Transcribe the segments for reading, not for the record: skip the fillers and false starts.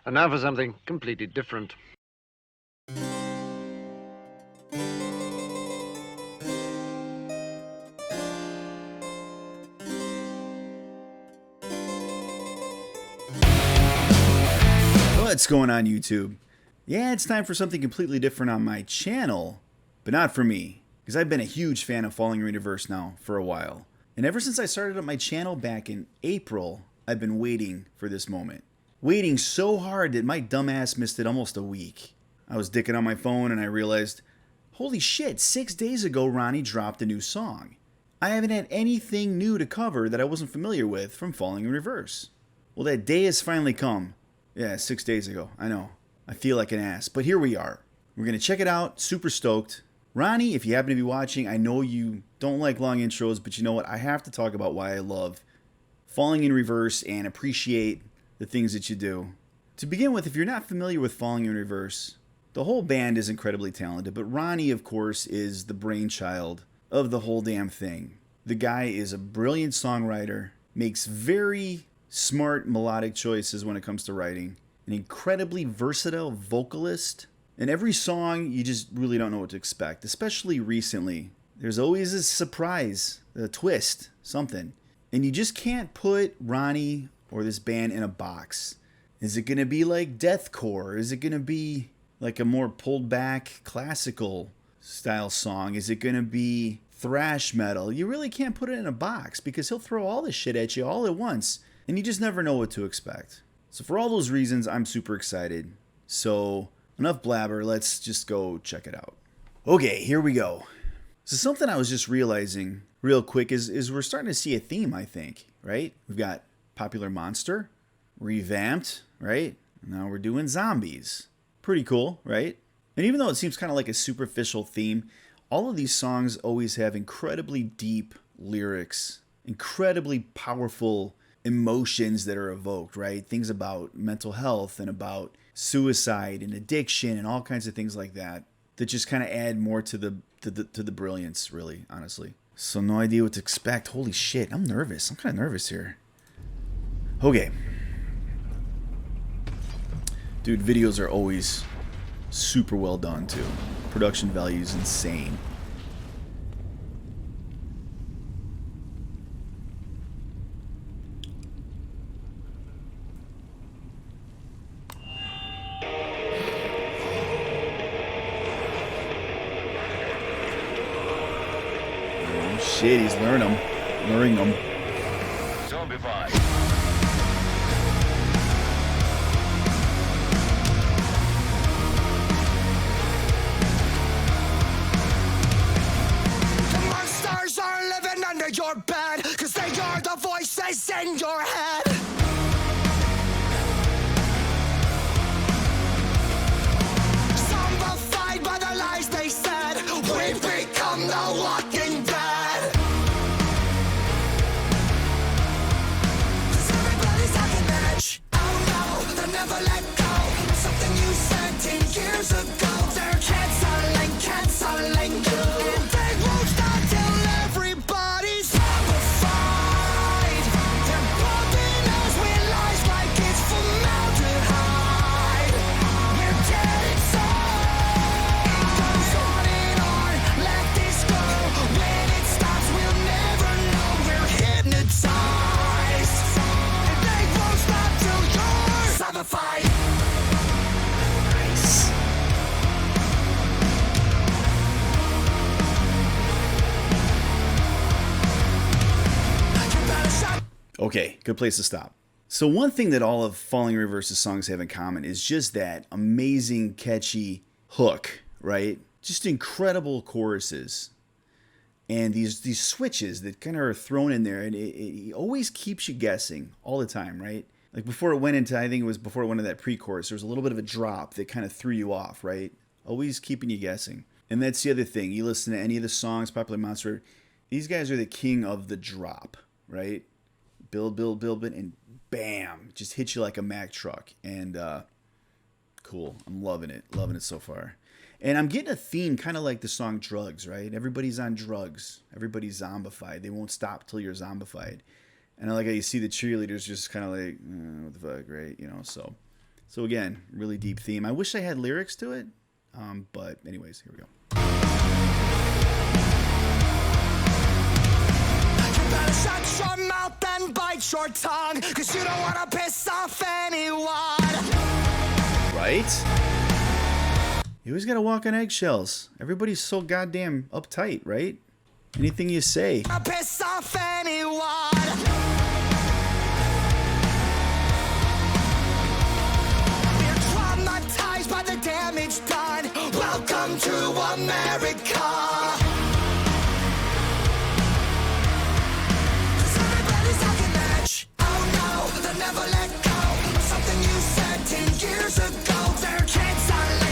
And now for something completely different. What's going on, YouTube? Yeah, it's time for something completely different on my channel, but not for me, because I've been a huge fan of Falling in Reverse now for a while. And ever since I started up my channel back in April, I've been waiting for this moment. Waiting so hard that my dumbass missed it almost a week. I was dicking on my phone and I realized, holy shit, 6 days ago Ronnie dropped a new song. I haven't had anything new to cover that I wasn't familiar with from Falling in Reverse. Well, that day has finally come. Yeah, 6 days ago. I know. I feel like an ass. But here we are. We're going to check it out. Super stoked. Ronnie, if you happen to be watching, I know you don't like long intros, but you know what? I have to talk about why I love Falling in Reverse and appreciate the things that you do. To begin with, if you're not familiar with Falling in Reverse, the whole band is incredibly talented, but Ronnie, of course, is the brainchild of the whole damn thing. The guy is a brilliant songwriter, makes very smart melodic choices when it comes to writing, an incredibly versatile vocalist, and every song you just really don't know what to expect, especially recently. There's always a surprise, a twist, something. And you just can't put Ronnie or this band in a box. Is it going to be like deathcore? Is it going to be like a more pulled back classical style song? Is it going to be thrash metal? You really can't put it in a box because he'll throw all this shit at you all at once. And you just never know what to expect. So for all those reasons, I'm super excited. So enough blabber, let's just go check it out. Okay, here we go. So something I was just realizing real quick is we're starting to see a theme, I think, right? We've got Popular Monster, revamped, right? Now we're doing zombies. Pretty cool, right? And even though it seems kind of like a superficial theme, all of these songs always have incredibly deep lyrics, incredibly powerful emotions that are evoked, right? Things about mental health and about suicide and addiction and all kinds of things like that that just kind of add more to the brilliance, really, honestly. So no idea what to expect. Holy shit, I'm nervous. I'm kind of nervous here. Okay. Dude, videos are always super well done too. Production value is insane. Shit, he's luring them. ZOMBIFIED. The monsters are living under your bed, 'cause they are the voices in your head. Zombified by the lies they said, we've become the walking dead. Never let go. Something you said 10 years ago. They're canceling you. And they won't stop till everybody's zombified. They're pumping us with lies like it's formaldehyde. We're dead inside. It goes on and on. Let this go. When it stops, we'll never know. We're hypnotized. And they won't stop till you're zombified. Okay, good place to stop. So one thing that all of Falling in Reverse's songs have in common is just that amazing, catchy hook, right? Just incredible choruses. And these switches that kind of are thrown in there, and it always keeps you guessing all the time, right? Like before it went into, I think it was before it went into that pre-chorus, there was a little bit of a drop that kind of threw you off, right? Always keeping you guessing. And that's the other thing. You listen to any of the songs, Popular Monster, these guys are the king of the drop, right? Build, and bam, just hit you like a Mack truck. And cool. I'm loving it so far. And I'm getting a theme kind of like the song Drugs, right? Everybody's on drugs. Everybody's zombified. They won't stop till you're zombified. And I like how you see the cheerleaders just kind of like, what the fuck, right? You know, so So again, really deep theme. I wish I had lyrics to it, but anyways, here we go. You better shut your mouth and bite your tongue, 'cause you don't wanna piss off anyone. Right? You always gotta walk on eggshells. Everybody's so goddamn uptight, right? Anything you say. Piss off anyone. We're traumatized by the damage done. Welcome to America. 'Cause everybody's talking edge. Oh no, they'll never let go. Something you said 10 years ago. They're canceling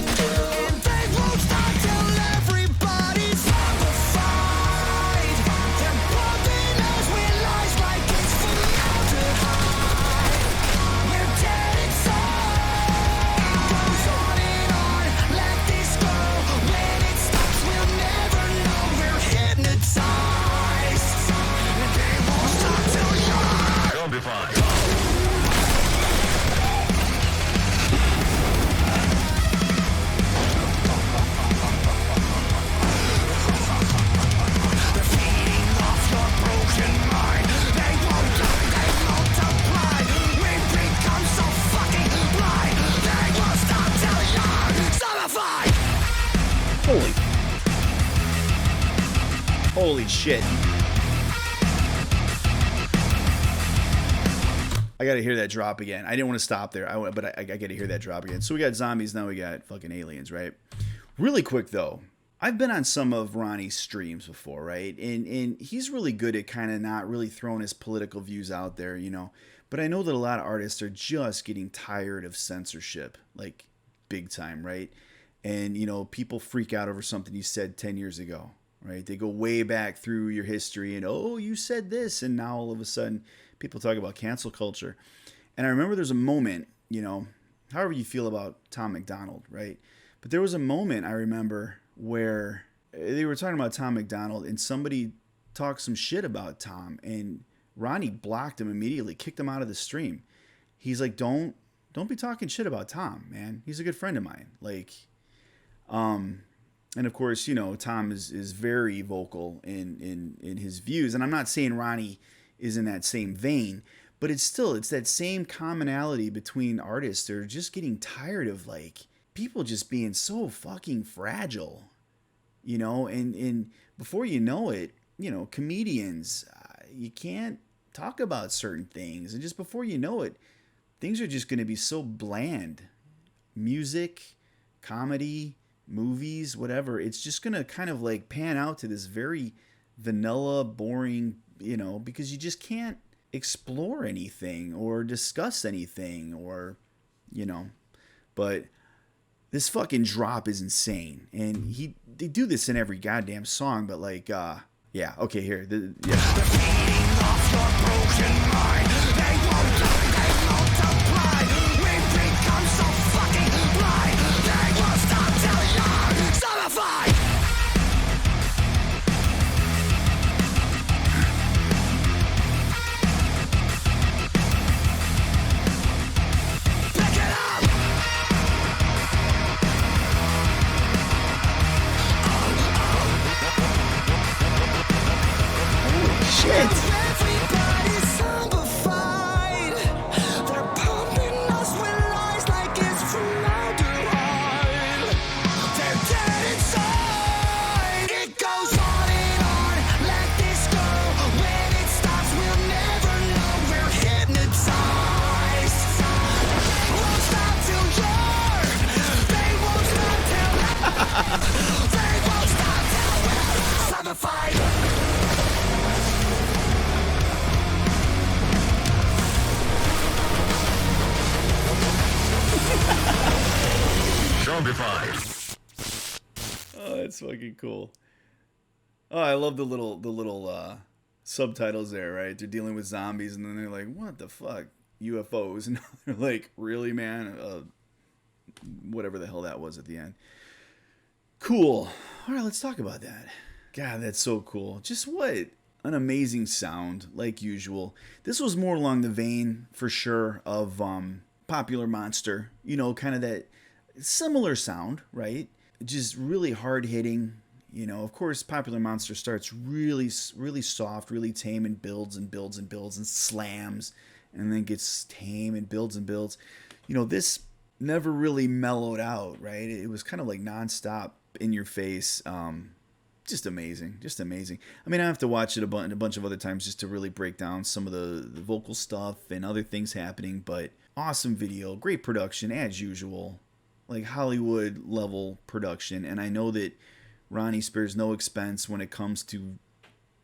you. And they won't stop till everybody's zombified. They're pumping us with lies like it's formaldehyde. We're dead inside. It goes on and on, let this go. When it stops, we'll never know. We're hypnotized. And they won't stop till you're Zombified. Holy shit. I gotta hear that drop again. I didn't want to stop there, but I gotta hear that drop again. So we got zombies, now we got fucking aliens, right? Really quick though, I've been on some of Ronnie's streams before, right? And he's really good at kind of not really throwing his political views out there, you know. But I know that a lot of artists are just getting tired of censorship, like big time, right? And, you know, people freak out over something you said 10 years ago, right? They go way back through your history and, oh, you said this. And now all of a sudden people talk about cancel culture. And I remember there's a moment, you know, however you feel about Tom McDonald, right? But there was a moment I remember where they were talking about Tom McDonald and somebody talked some shit about Tom and Ronnie blocked him immediately, kicked him out of the stream. He's like, don't be talking shit about Tom, man. He's a good friend of mine. Like, and of course, you know, Tom is very vocal in his views. And I'm not saying Ronnie is in that same vein, but it's that same commonality between artists. They're just getting tired of like people just being so fucking fragile, you know, and before you know it, you know, comedians, you can't talk about certain things. And just before you know it, things are just going to be so bland. Music, comedy, movies, whatever. It's just going to kind of like pan out to this very vanilla, boring, you know, because you just can't explore anything or discuss anything or, you know, but this fucking drop is insane. And they do this in every goddamn song, but like, yeah, okay, here. Everybody's zombified. They're pumping us with lies like it's formaldehyde. They're dead inside. It goes on and on. Let this go. When it stops, we'll never know. We're hypnotized. Won't stop till you're. They won't stop till. They won't stop till we're zombified. Zombified. Oh, that's fucking cool. Oh, I love the little subtitles there, right? They're dealing with zombies, and then they're like, "What the fuck, UFOs?" And they're like, "Really, man?" Whatever the hell that was at the end. Cool. All right, let's talk about that. God, that's so cool. Just what an amazing sound, like usual. This was more along the vein, for sure, of Popular Monster, you know, kind of that similar sound, right? Just really hard hitting. You know, of course, Popular Monster starts really, really soft, really tame, and builds and builds and builds and slams, and then gets tame and builds and builds. You know, this never really mellowed out, right? It was kind of like nonstop in your face. Just amazing, just amazing. I mean, I have to watch it a bunch of other times just to really break down some of the vocal stuff and other things happening. But awesome video, great production as usual, like Hollywood level production. And I know that Ronnie spares no expense when it comes to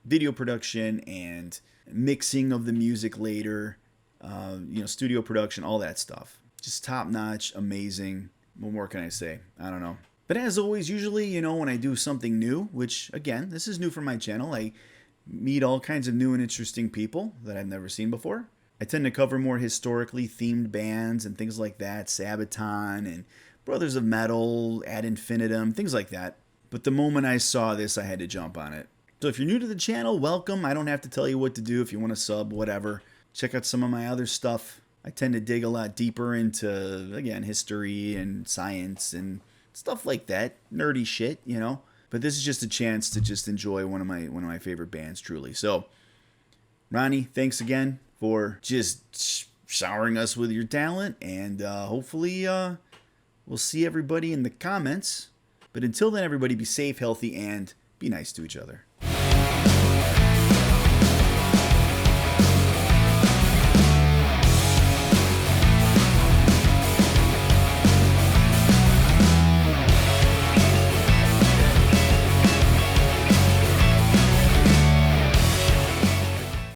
video production and mixing of the music later, you know, studio production, all that stuff. Just top notch, amazing. What more can I say? I don't know. But as always, usually, you know, when I do something new, which again, this is new for my channel, I meet all kinds of new and interesting people that I've never seen before. I tend to cover more historically themed bands and things like that, Sabaton and Brothers of Metal, Ad Infinitum, things like that. But the moment I saw this, I had to jump on it. So if you're new to the channel, welcome. I don't have to tell you what to do. If you want to sub, whatever. Check out some of my other stuff. I tend to dig a lot deeper into, again, history and science and stuff like that. Nerdy shit, you know. But this is just a chance to just enjoy one of my favorite bands, truly. So, Ronnie, thanks again for just showering us with your talent. And hopefully we'll see everybody in the comments. But until then, everybody be safe, healthy, and be nice to each other.